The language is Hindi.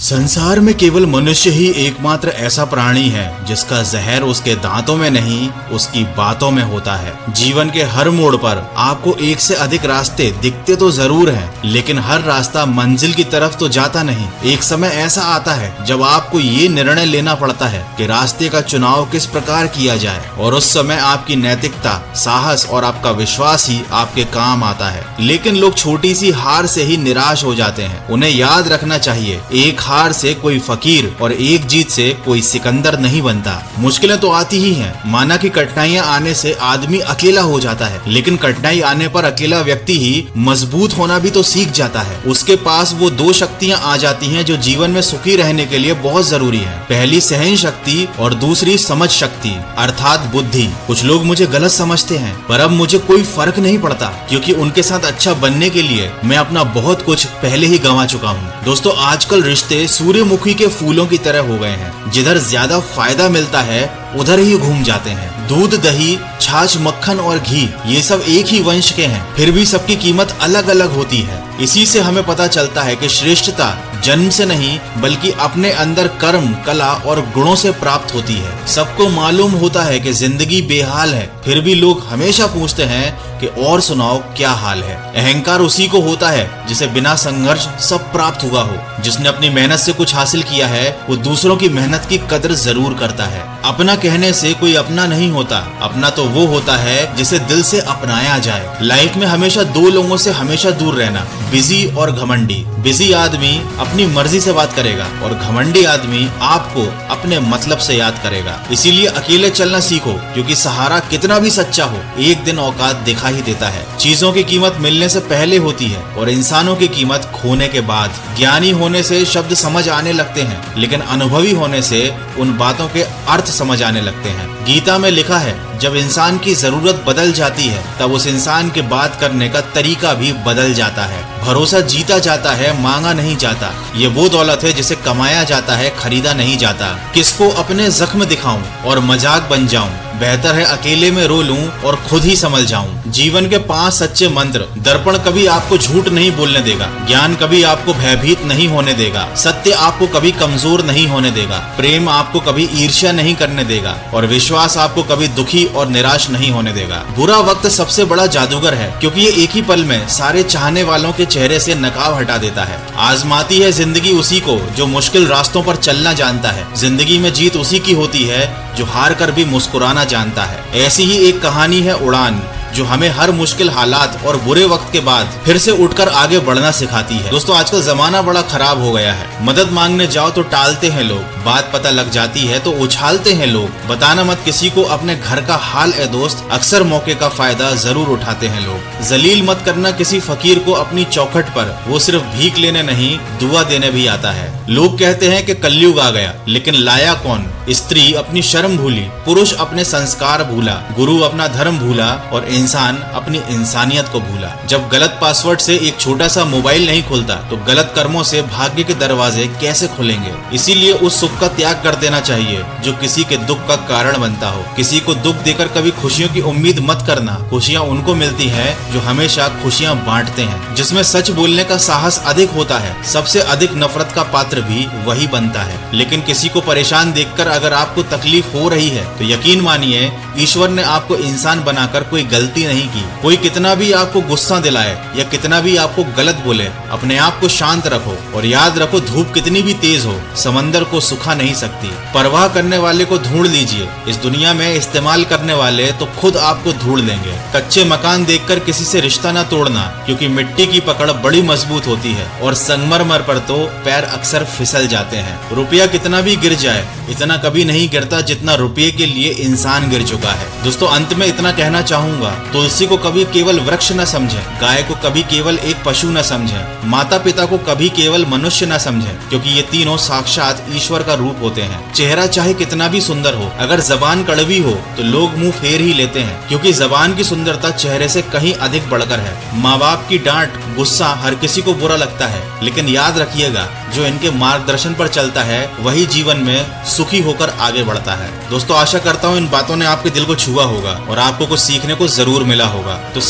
संसार में केवल मनुष्य ही एकमात्र ऐसा प्राणी है जिसका जहर उसके दांतों में नहीं, उसकी बातों में होता है। जीवन के हर मोड़ पर आपको एक से अधिक रास्ते दिखते तो जरूर हैं, लेकिन हर रास्ता मंजिल की तरफ तो जाता नहीं। एक समय ऐसा आता है जब आपको ये निर्णय लेना पड़ता है कि रास्ते का चुनाव किस प्रकार किया जाए, और उस समय आपकी नैतिकता, साहस और आपका विश्वास ही आपके काम आता है। लेकिन लोग छोटी सी हार से ही निराश हो जाते हैं। उन्हें याद रखना चाहिए, एक हार से कोई फकीर और एक जीत से कोई सिकंदर नहीं बनता। मुश्किलें तो आती ही हैं, माना कि कठिनाइयां आने से आदमी अकेला हो जाता है, लेकिन कठिनाई आने पर अकेला व्यक्ति ही मजबूत होना भी तो सीख जाता है। उसके पास वो दो शक्तियां आ जाती हैं जो जीवन में सुखी रहने के लिए बहुत जरूरी है। पहली सहन शक्ति और दूसरी समझ शक्ति अर्थात बुद्धि। कुछ लोग मुझे गलत समझते हैं, पर अब मुझे कोई फर्क नहीं पड़ता, क्योंकि उनके साथ अच्छा बनने के लिए मैं अपना बहुत कुछ पहले ही गंवा चुका हूँ। दोस्तों, आजकल रिश्ते सूर्यमुखी के फूलों की तरह हो गए हैं। जिधर ज्यादा फायदा मिलता है उधर ही घूम जाते हैं। दूध, दही, छाछ, मक्खन और घी ये सब एक ही वंश के हैं, फिर भी सबकी कीमत अलग अलग होती है। इसी से हमें पता चलता है कि श्रेष्ठता जन्म से नहीं बल्कि अपने अंदर कर्म, कला और गुणों से प्राप्त होती है। सबको मालूम होता है कि जिंदगी बेहाल है, फिर भी लोग हमेशा पूछते हैं कि और सुनाओ क्या हाल है। अहंकार उसी को होता है जिसे बिना संघर्ष सब प्राप्त हुआ हो। जिसने अपनी मेहनत से कुछ हासिल किया है वो दूसरों की मेहनत की कदर जरूर करता है। अपना कहने से कोई अपना नहीं होता, अपना तो वो होता है जिसे दिल से अपनाया जाए। लाइफ में हमेशा दो लोगों से हमेशा दूर रहना, बिजी और घमंडी। बिजी आदमी अपनी मर्जी से बात करेगा और घमंडी आदमी आपको अपने मतलब से याद करेगा। इसीलिए अकेले चलना सीखो, क्योंकि सहारा कितना भी सच्चा हो एक दिन औकात दिखा ही देता है। चीजों की कीमत मिलने से पहले होती है और इंसानों की कीमत खोने के बाद। ज्ञानी होने से शब्द समझ आने लगते हैं, लेकिन अनुभवी होने से उन बातों के अर्थ समझ आने लगते हैं। गीता में लिखा है, जब इंसान की जरूरत बदल जाती है तब उस इंसान के बात करने का तरीका भी बदल जाता है। भरोसा जीता जाता है, मांगा नहीं जाता। ये वो दौलत है जिसे कमाया जाता है, खरीदा नहीं जाता। किसको अपने जख्म दिखाऊं और मजाक बन जाऊं, बेहतर है अकेले में रो लूं और खुद ही संभल जाऊं। जीवन के 5 सच्चे मंत्र। दर्पण कभी आपको झूठ नहीं बोलने देगा, ज्ञान कभी आपको भयभीत नहीं होने देगा, सत्य आपको कभी कमजोर नहीं होने देगा, प्रेम आपको कभी ईर्ष्या नहीं करने देगा, और विश्वास आपको कभी दुखी और निराश नहीं होने देगा। बुरा वक्त सबसे बड़ा जादूगर है, क्योंकि ये एक ही पल में सारे चाहने वालों के चेहरे से नकाब हटा देता है। आजमाती है जिंदगी उसी को जो मुश्किल रास्तों पर चलना जानता है। जिंदगी में जीत उसी की होती है जो हार कर भी मुस्कुराना जानता है। ऐसी ही एक कहानी है उड़ान, जो हमें हर मुश्किल हालात और बुरे वक्त के बाद फिर से उठकर आगे बढ़ना सिखाती है। दोस्तों, आजकल जमाना बड़ा खराब हो गया है। मदद मांगने जाओ तो टालते हैं लोग, बात पता लग जाती है तो उछालते हैं लोग। बताना मत किसी को अपने घर का हाल ए दोस्त, अक्सर मौके का फायदा जरूर उठाते हैं लोग। जलील मत करना किसी फकीर को अपनी चौखट पर, वो सिर्फ भीख लेने नहीं दुआ देने भी आता है। लोग कहते हैं कि कलयुग आ गया, लेकिन लाया कौन? स्त्री अपनी शर्म भूली, पुरुष अपने संस्कार भूला, गुरु अपना धर्म भूला और इंसान अपनी इंसानियत को भूला। जब गलत पासवर्ड से एक छोटा सा मोबाइल नहीं खुलता तो गलत कर्मों से भाग्य के दरवाजे कैसे खुलेंगे? इसीलिए उस सुख का त्याग कर देना चाहिए जो किसी के दुख का कारण बनता हो। किसी को दुख देकर कभी खुशियों की उम्मीद मत करना। खुशियाँ उनको मिलती हैं जो हमेशा खुशियाँ बांटते हैं। जिसमें सच बोलने का साहस अधिक होता है, सबसे अधिक नफरत का पात्र भी वही बनता है। लेकिन किसी को परेशान देखकर अगर आपको तकलीफ हो रही है तो यकीन मानिए ईश्वर ने आपको इंसान बनाकर कोई गलती नहीं की। कोई कितना भी आपको गुस्सा दिलाए या कितना भी आपको गलत बोले, अपने आप को शांत रखो और याद रखो, धूप कितनी भी तेज हो समंदर को सुखा नहीं सकती। परवाह करने वाले को ढूंढ लीजिए, इस दुनिया में इस्तेमाल करने वाले तो खुद आपको ढूंढ लेंगे। कच्चे मकान देखकर किसी से रिश्ता न तोड़ना, क्योंकि मिट्टी की पकड़ बड़ी मजबूत होती है और संगमरमर पर तो पैर अक्सर फिसल जाते हैं। रुपया कितना भी गिर जाए इतना कभी नहीं गिरता जितना रुपये के लिए इंसान गिर चुका है। दोस्तों, अंत में इतना कहना चाहूंगा, तुलसी को कभी केवल वृक्ष न समझें, गाय को कभी केवल एक पशु न समझें, माता पिता को कभी केवल मनुष्य न समझें, क्योंकि ये तीनों साक्षात ईश्वर का रूप होते हैं। चेहरा चाहे कितना भी सुंदर हो, अगर जबान कड़वी हो तो लोग मुंह फेर ही लेते हैं, क्योंकि जबान की सुंदरता चेहरे से कहीं अधिक बढ़कर है। माँ बाप की डांट, गुस्सा हर किसी को बुरा लगता है, लेकिन याद रखिएगा, जो इनके मार्गदर्शन पर चलता है वही जीवन में सुखी होकर आगे बढ़ता है। दोस्तों, आशा करता हूँ इन बातों ने आपके दिल को छुआ होगा और आपको कुछ सीखने को जरूर मिला होगा। तो